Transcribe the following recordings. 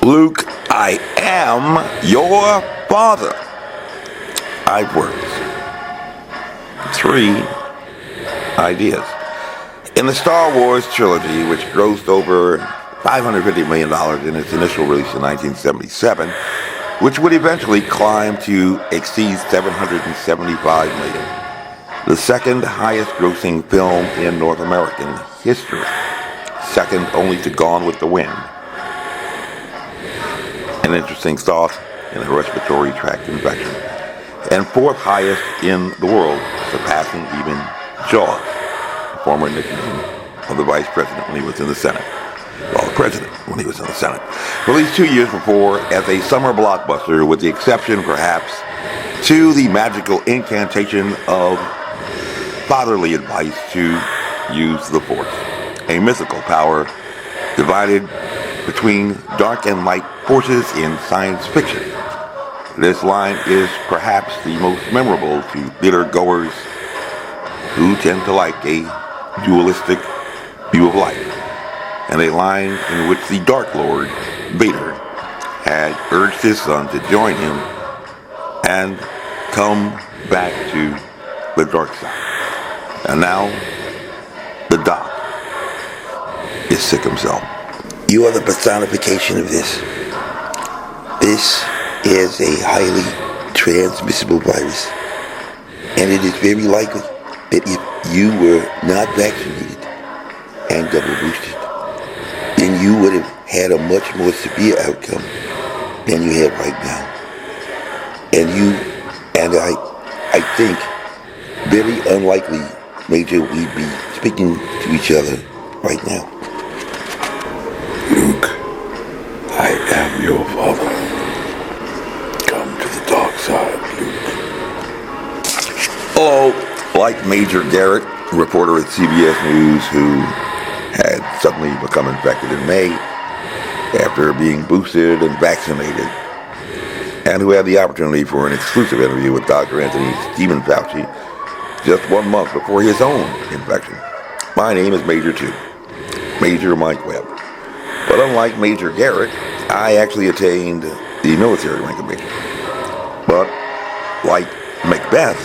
Luke, I am your father. I've worked. 3 ideas. In the Star Wars trilogy, which grossed over $550 million in its initial release in 1977, which would eventually climb to exceed $775 million, the second highest grossing film in North American history, second only to Gone with the Wind. An interesting thought in a respiratory tract infection. And 4th highest in the world, surpassing even Jaws, a former nickname of the vice president when he was in the Senate. Well, the president when he was in the Senate. Released 2 years before as a summer blockbuster, with the exception, perhaps, to the magical incantation of fatherly advice to use the Force, a mythical power divided between dark and light forces in science fiction. This line is perhaps the most memorable to theater goers who tend to like a dualistic view of life, and a line in which the Dark Lord, Vader, had urged his son to join him and come back to the dark side. And now, the Doc is sick himself. You are the personification of this. This is a highly transmissible virus, and it is very likely that if you were not vaccinated and double boosted, then you would have had a much more severe outcome than you have right now. And you and I think, very unlikely, Major, we'd be speaking to each other right now. Luke, I am your father. Come to the dark side, Luke. Hello, like Major Garrett, a reporter at CBS News who had suddenly become infected in May after being boosted and vaccinated, and who had the opportunity for an exclusive interview with Dr. Anthony Stephen Fauci just 1 month before his own infection. My name is Major 2, Major Mike Webb. But unlike Major Garrett, I actually attained the military rank of Major. But like Macbeth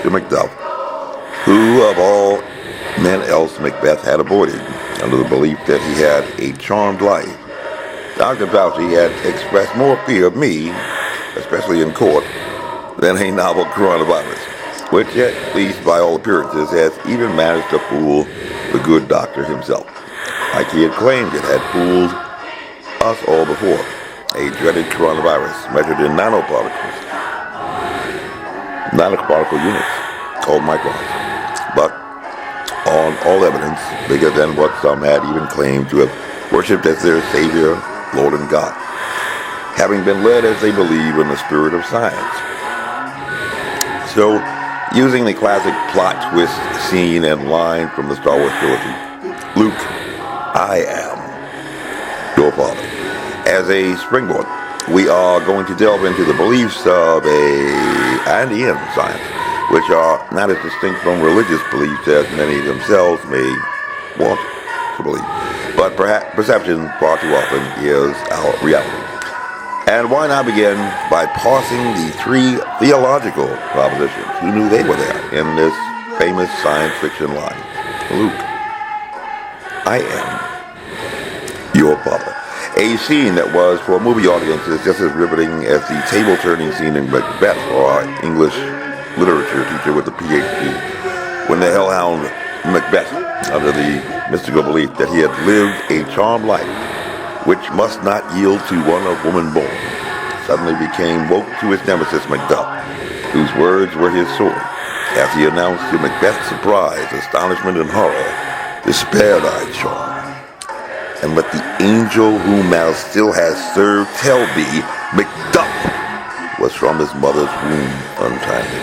to Macduff, who of all men else Macbeth had avoided under the belief that he had a charmed life, Dr. Fauci had expressed more fear of me, especially in court, than a novel coronavirus, which at least by all appearances has even managed to fool the good doctor himself, like he had claimed it had fooled us all before. A dreaded coronavirus measured in nanoparticle units called microns, but on all evidence bigger than what some had even claimed to have worshipped as their savior, Lord and God, having been led as they believe in the spirit of science. So, using the classic plot twist scene and line from the Star Wars trilogy, Luke, I am your father. As a springboard, we are going to delve into the beliefs of and in science, which are not as distinct from religious beliefs as many themselves may want to believe. But perhaps perception far too often is our reality. And why not begin by parsing the 3 theological propositions? Who knew they were there in this famous science fiction line? Luke, I am your father. A scene that was, for movie audiences, just as riveting as the table-turning scene in Macbeth for our English literature teacher with a PhD, when the hellhound Macbeth, under the mystical belief that he had lived a charmed life, which must not yield to one of woman born, suddenly became woke to his nemesis Macduff, whose words were his sword, as he announced to Macbeth's surprise, astonishment, and horror, "Despair thy charm, and let the angel whom thou still hast served tell thee, Macduff was from his mother's womb untimely."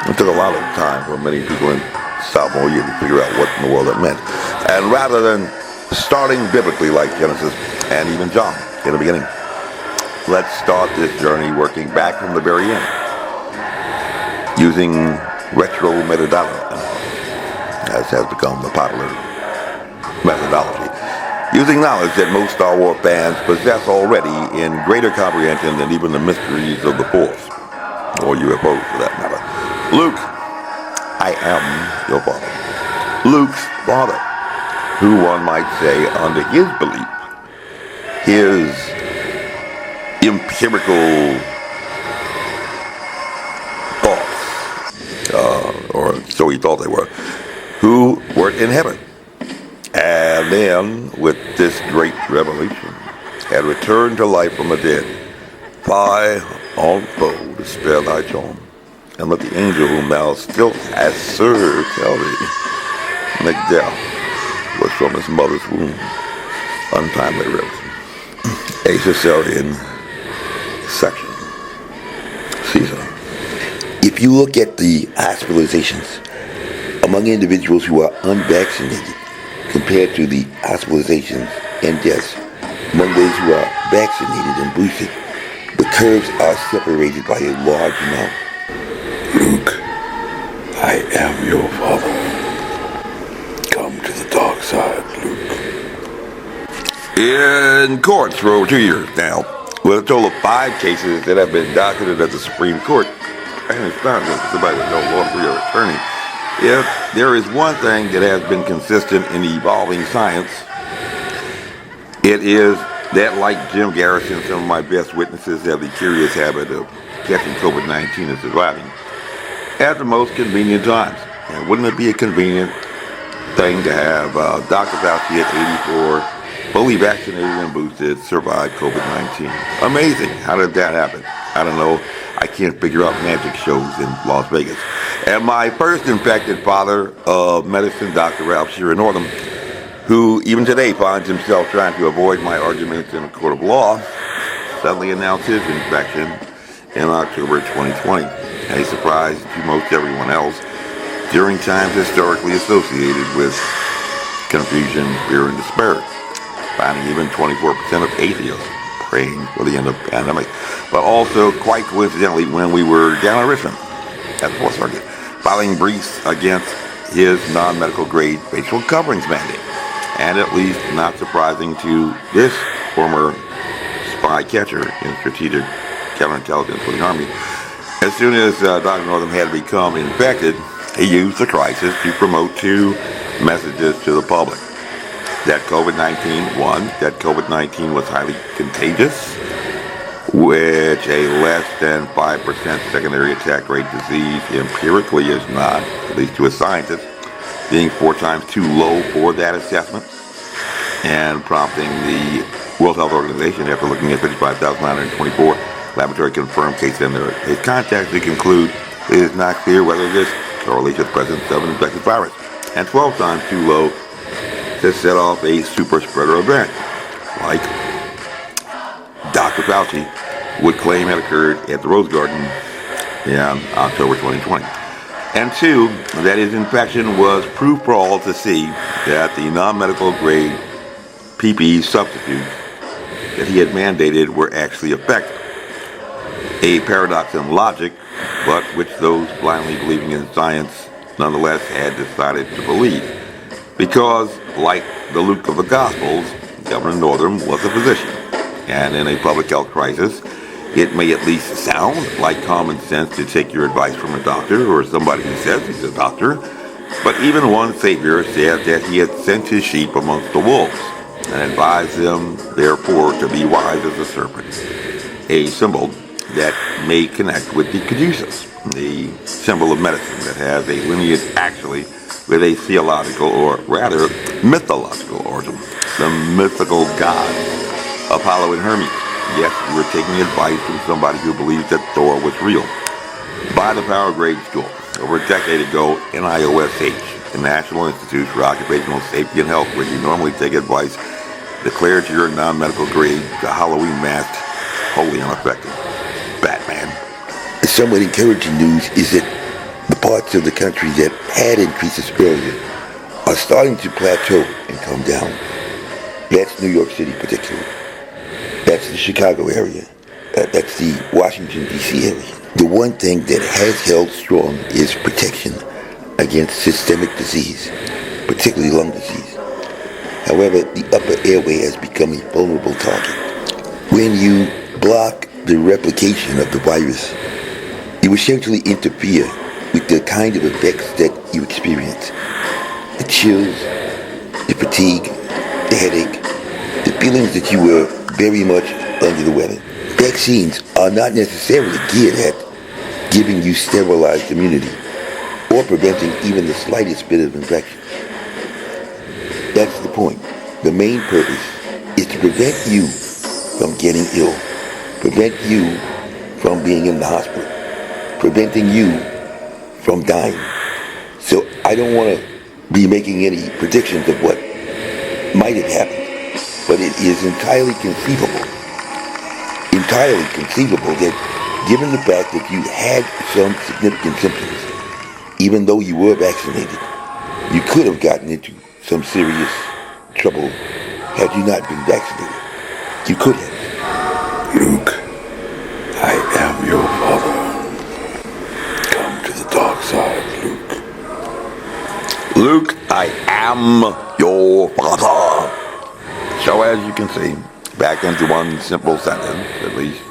It took a lot of time for many people in sophomore year to figure out what in the world that meant. And rather than starting biblically like Genesis and even John in the beginning, let's start this journey working back from the very end, using retro methodology, as has become the popular methodology, using knowledge that most Star Wars fans possess already in greater comprehension than even the mysteries of the Force, or UFOs for that matter. Luke, I am your father. Luke's father, who one might say, under his belief, his empirical thoughts, or so he thought they were, who were in heaven, and then, with this great revelation, had returned to life from the dead. Fly on foe to spare thy charm, and let the angel whom thou still hast served tell thee, Macbeth was from his mother's womb, untimely ribs, a cesarean section. Caesar. If you look at the hospitalizations among individuals who are unvaccinated compared to the hospitalizations and deaths among those who are vaccinated and boosted, the curves are separated by a large amount. Luke, I am your father. Come to the dark side, Luke. In courts for over 2 years now, with a total of 5 cases that have been docketed at the Supreme Court, and it's not that somebody with no law for your attorney. If there is one thing that has been consistent in evolving science, it is that, like Jim Garrison, some of my best witnesses have the curious habit of catching COVID-19 and surviving at the most convenient times. And wouldn't it be a convenient thing to have Dr. Fauci at 84, fully vaccinated and boosted, survive COVID-19? Amazing. How did that happen? I don't know. I can't figure out magic shows in Las Vegas. And my first infected father of medicine, Dr. Ralph Shearer Northam, who even today finds himself trying to avoid my arguments in a court of law, suddenly announced his infection in October 2020, a surprise to most everyone else during times historically associated with confusion, fear, and despair, finding even 24% of atheists praying for the end of the pandemic. But also, quite coincidentally, when we were down at Richmond at the Fourth Circuit, filing briefs against his non-medical grade facial coverings mandate. And at least not surprising to this former spy catcher in strategic counterintelligence for the Army, as soon as Dr. Northam had become infected, he used the crisis to promote 2 messages to the public. That COVID-19 was highly contagious, which a less than 5% secondary attack rate disease empirically is not, at least to a scientist, being 4 times too low for that assessment, and prompting the World Health Organization, after looking at 55,924 laboratory-confirmed cases and their case contacts, to conclude it is not clear whether this correlates with the presence of an infected virus, and 12 times too low to set off a super spreader event, like Dr. Fauci would claim had occurred at the Rose Garden in October 2020. And 2, that his infection was proof for all to see that the non-medical grade PPE substitutes that he had mandated were actually effective. A paradox in logic, but which those blindly believing in science nonetheless had decided to believe. Because, like the Luke of the Gospels, Governor Northam was a physician. And in a public health crisis, it may at least sound like common sense to take your advice from a doctor or somebody who says he's a doctor. But even one savior said that he had sent his sheep amongst the wolves and advised them, therefore, to be wise as a serpent, a symbol that may connect with the caduceus, the symbol of medicine that has a lineage actually with a theological, or rather mythological origin, the mythical gods, Apollo and Hermes. Yes, we were taking advice from somebody who believes that Thor was real. By the Power Grade School, over a decade ago, NIOSH, the National Institute for Occupational Safety and Health, where you normally take advice, declared your non-medical grade the Halloween mask wholly ineffective. Batman. Somewhat encouraging news is that the parts of the country that had increases earlier are starting to plateau and come down. That's New York City particularly. That's the Chicago area. That's the Washington, D.C. area. The one thing that has held strong is protection against systemic disease, particularly lung disease. However, the upper airway has become a vulnerable target. When you block the replication of the virus, you essentially interfere with the kind of effects that you experience. The chills, the fatigue, the headache, the feelings that you were very much under the weather. Vaccines are not necessarily geared at giving you sterilized immunity or preventing even the slightest bit of infection. That's the point. The main purpose is to prevent you from getting ill, prevent you from being in the hospital, preventing you from dying. So I don't want to be making any predictions of what might have happened, but it is entirely conceivable that given the fact that you had some significant symptoms, even though you were vaccinated, you could have gotten into some serious trouble had you not been vaccinated. You could have. Luke, I am your father. Come to the dark side, Luke. Luke, I am your father. So as you can see, back into one simple sentence, at least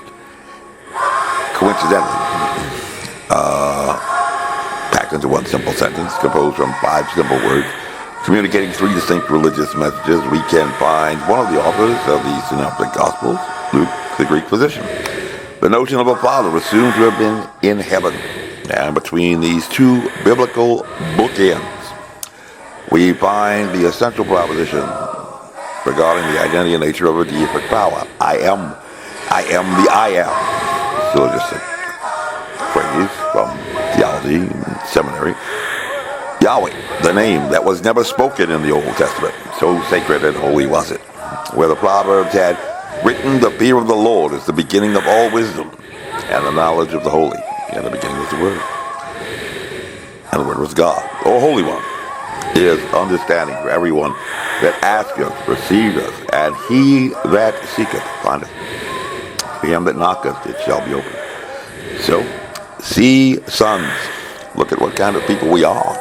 coincidentally, packed into one simple sentence, composed from 5 simple words, communicating 3 distinct religious messages, we can find one of the authors of the Synoptic Gospels, Luke, the Greek physician. The notion of a father assumed to have been in heaven, and between these 2 biblical bookends, we find the essential proposition regarding the identity and nature of a deific power. I am the I am. Syllogistic phrase from theology and seminary. Yahweh, the name that was never spoken in the Old Testament, so sacred and holy was it, where the Proverbs had written, the fear of the Lord is the beginning of all wisdom, and the knowledge of the holy. And the beginning was the Word. And the Word was God, or Holy One, is understanding for everyone that asketh, receiveth, and he that seeketh, findeth. For him that knocketh, it shall be opened. So, see, sons, look at what kind of people we are.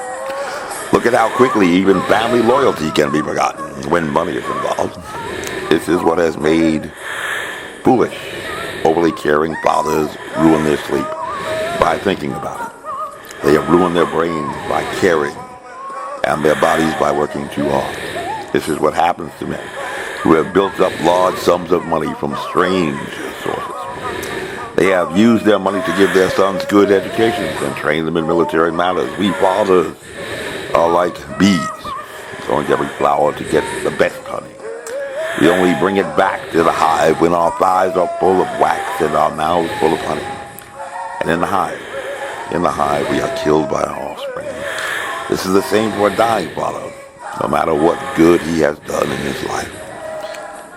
Look at how quickly even family loyalty can be forgotten when money is involved. This is what has made foolish, overly caring fathers ruin their sleep by thinking about it. They have ruined their brains by caring and their bodies by working too hard. This is what happens to men who have built up large sums of money from strange sources. They have used their money to give their sons good educations and train them in military matters. We fathers are like bees, going to every flower to get the best honey. We only bring it back to the hive when our thighs are full of wax and our mouths full of honey. And in the hive we are killed by our offspring. This is the same for a dying father, no matter what good he has done in his life.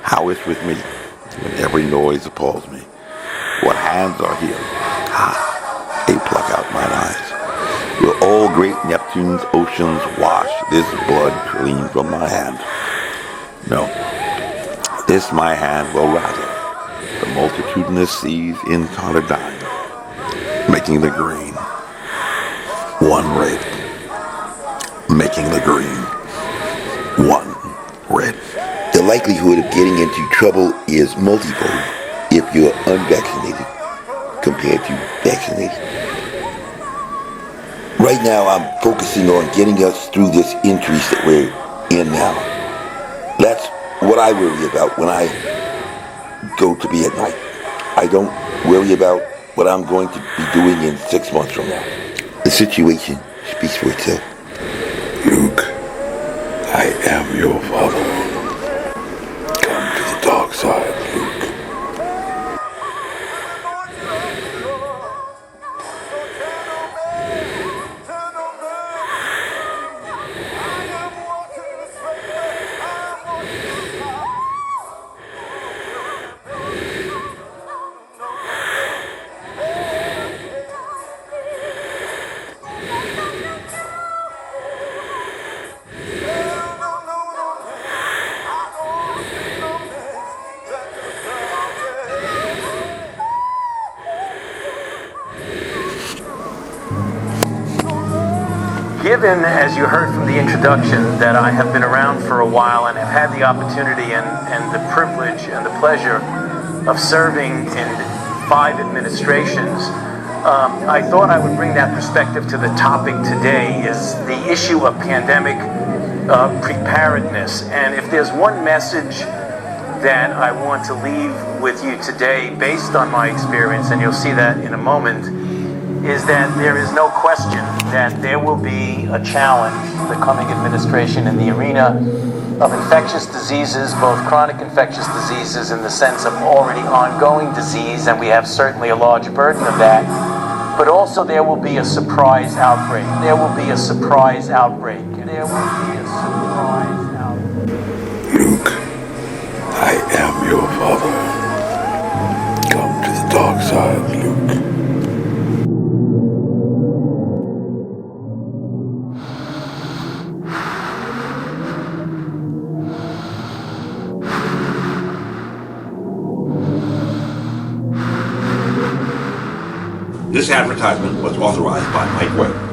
How is with me when every noise appalls me? What hands are healed? They pluck out mine eyes. Will all great Neptune's oceans wash this blood clean from my hand? No. This my hand will rather the multitudinous seas incarnate dying, making the green one red. Making the green one red. The likelihood of getting into trouble is multifold if you're unvaccinated compared to vaccinated. Right now, I'm focusing on getting us through this increase that we're in now. That's what I worry about when I go to bed at night. I don't worry about what I'm going to be doing in 6 months from now. The situation speaks for itself. Luke, I am your father. Come to the dark side, Luke. Given, as you heard from the introduction, that I have been around for a while and have had the opportunity and the privilege and the pleasure of serving in 5 administrations, I thought I would bring that perspective to the topic today, is the issue of pandemic preparedness. And if there's one message that I want to leave with you today, based on my experience, and you'll see that in a moment, is that there is no question that there will be a challenge, the coming administration, in the arena of infectious diseases, both chronic infectious diseases in the sense of already ongoing disease, and we have certainly a large burden of that, but also there will be a surprise outbreak. There will be a surprise outbreak. There will be a surprise outbreak. Luke, I am your father. Come to the dark side, Luke. This advertisement was authorized by Mike Webb.